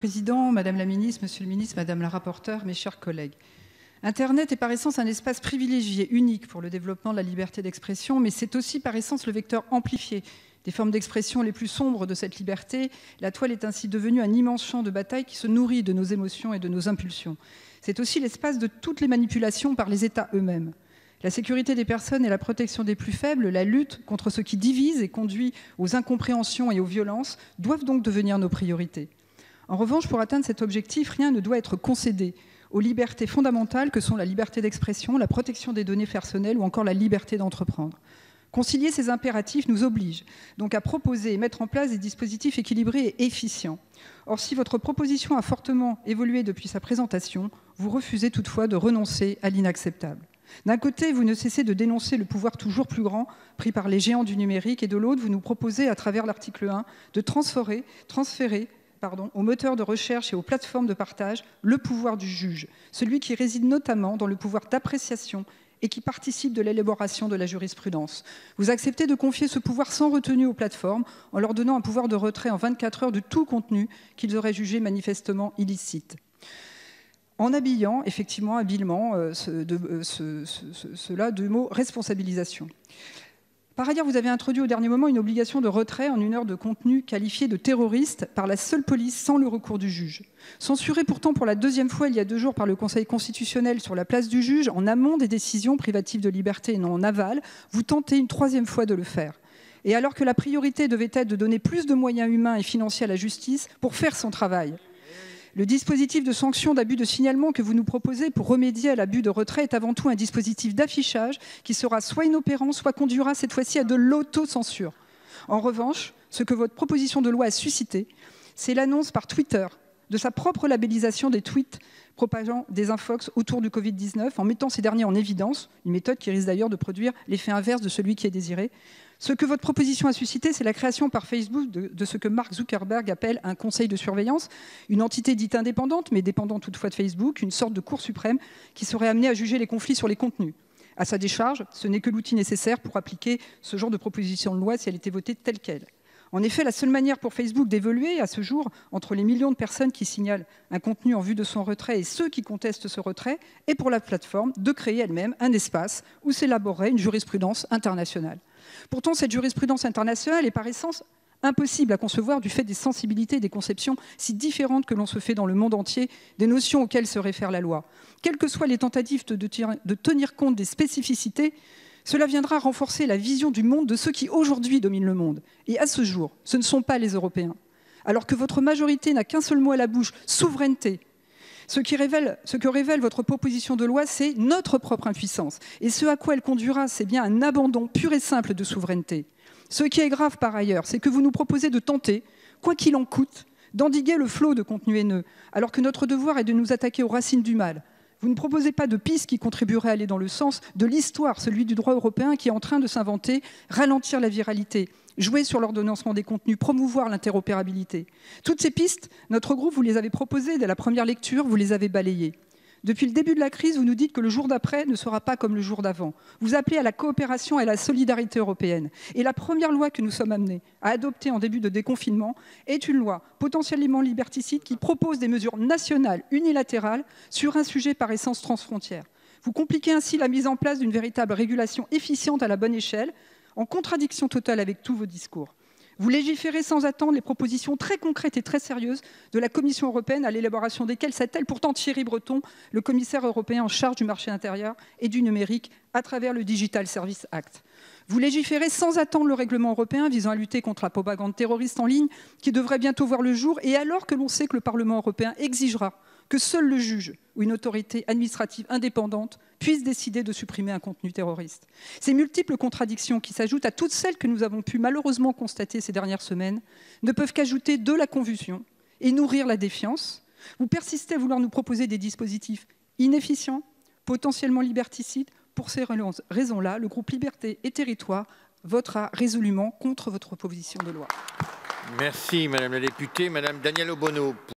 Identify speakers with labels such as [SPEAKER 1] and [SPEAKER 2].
[SPEAKER 1] Président, Madame la Ministre, Monsieur le Ministre, Madame la Rapporteure, mes chers collègues. Internet est par essence un espace privilégié, unique pour le développement de la liberté d'expression, mais c'est aussi par essence le vecteur amplifié des formes d'expression les plus sombres de cette liberté. La toile est ainsi devenue un immense champ de bataille qui se nourrit de nos émotions et de nos impulsions. C'est aussi l'espace de toutes les manipulations par les États eux-mêmes. La sécurité des personnes et la protection des plus faibles, la lutte contre ce qui divise et conduit aux incompréhensions et aux violences doivent donc devenir nos priorités. En revanche, pour atteindre cet objectif, rien ne doit être concédé aux libertés fondamentales que sont la liberté d'expression, la protection des données personnelles ou encore la liberté d'entreprendre. Concilier ces impératifs nous oblige donc à proposer et mettre en place des dispositifs équilibrés et efficients. Or, si votre proposition a fortement évolué depuis sa présentation, vous refusez toutefois de renoncer à l'inacceptable. D'un côté, vous ne cessez de dénoncer le pouvoir toujours plus grand pris par les géants du numérique et de l'autre, vous nous proposez à travers l'article 1 de transférer aux moteurs de recherche et aux plateformes de partage le pouvoir du juge, celui qui réside notamment dans le pouvoir d'appréciation et qui participe de l'élaboration de la jurisprudence. Vous acceptez de confier ce pouvoir sans retenue aux plateformes en leur donnant un pouvoir de retrait en 24 heures de tout contenu qu'ils auraient jugé manifestement illicite, en habillant effectivement habilement cela de mots responsabilisation. Par ailleurs, vous avez introduit au dernier moment une obligation de retrait en 1 heure de contenu qualifié de terroriste par la seule police sans le recours du juge. Censuré pourtant pour la 2e fois il y a 2 jours par le Conseil constitutionnel sur la place du juge en amont des décisions privatives de liberté et non en aval, vous tentez une 3e fois de le faire. Et alors que la priorité devait être de donner plus de moyens humains et financiers à la justice pour faire son travail. Le dispositif de sanction d'abus de signalement que vous nous proposez pour remédier à l'abus de retrait est avant tout un dispositif d'affichage qui sera soit inopérant, soit conduira cette fois-ci à de l'autocensure. En revanche, ce que votre proposition de loi a suscité, c'est l'annonce par Twitter de sa propre labellisation des tweets propageant des infox autour du Covid-19 en mettant ces derniers en évidence, une méthode qui risque d'ailleurs de produire l'effet inverse de celui qui est désiré. Ce que votre proposition a suscité, c'est la création par Facebook de ce que Mark Zuckerberg appelle un conseil de surveillance, une entité dite indépendante, mais dépendant toutefois de Facebook, une sorte de cour suprême qui serait amenée à juger les conflits sur les contenus. À sa décharge, ce n'est que l'outil nécessaire pour appliquer ce genre de proposition de loi si elle était votée telle qu'elle. En effet, la seule manière pour Facebook d'évoluer à ce jour entre les millions de personnes qui signalent un contenu en vue de son retrait et ceux qui contestent ce retrait est pour la plateforme de créer elle-même un espace où s'élaborerait une jurisprudence internationale. Pourtant, cette jurisprudence internationale est par essence impossible à concevoir du fait des sensibilités et des conceptions si différentes que l'on se fait dans le monde entier des notions auxquelles se réfère la loi. Quelles que soient les tentatives de tenir compte des spécificités, cela viendra renforcer la vision du monde de ceux qui aujourd'hui dominent le monde. Et à ce jour, ce ne sont pas les Européens. Alors que votre majorité n'a qu'un seul mot à la bouche, souveraineté. Ce que révèle votre proposition de loi, c'est notre propre impuissance. Et ce à quoi elle conduira, c'est bien un abandon pur et simple de souveraineté. Ce qui est grave par ailleurs, c'est que vous nous proposez de tenter, quoi qu'il en coûte, d'endiguer le flot de contenu haineux, alors que notre devoir est de nous attaquer aux racines du mal. Vous ne proposez pas de pistes qui contribueraient à aller dans le sens de l'histoire, celui du droit européen qui est en train de s'inventer, ralentir la viralité, jouer sur l'ordonnancement des contenus, promouvoir l'interopérabilité. Toutes ces pistes, notre groupe vous les avait proposées dès la première lecture, vous les avez balayées. Depuis le début de la crise, vous nous dites que le jour d'après ne sera pas comme le jour d'avant. Vous appelez à la coopération et à la solidarité européenne. Et la première loi que nous sommes amenés à adopter en début de déconfinement est une loi potentiellement liberticide qui propose des mesures nationales unilatérales sur un sujet par essence transfrontière. Vous compliquez ainsi la mise en place d'une véritable régulation efficiente à la bonne échelle, en contradiction totale avec tous vos discours. Vous légiférez sans attendre les propositions très concrètes et très sérieuses de la Commission européenne, à l'élaboration desquelles s'attelle pourtant Thierry Breton, le commissaire européen en charge du marché intérieur et du numérique, à travers le Digital Services Act. Vous légiférez sans attendre le règlement européen visant à lutter contre la propagande terroriste en ligne, qui devrait bientôt voir le jour, et alors que l'on sait que le Parlement européen exigera que seul le juge ou une autorité administrative indépendante puisse décider de supprimer un contenu terroriste. Ces multiples contradictions qui s'ajoutent à toutes celles que nous avons pu malheureusement constater ces dernières semaines ne peuvent qu'ajouter de la confusion et nourrir la défiance. Vous persistez à vouloir nous proposer des dispositifs inefficients, potentiellement liberticides. Pour ces raisons-là, le groupe Liberté et Territoires votera résolument contre votre proposition de loi.
[SPEAKER 2] Merci Madame la députée. Madame Danielle Obono.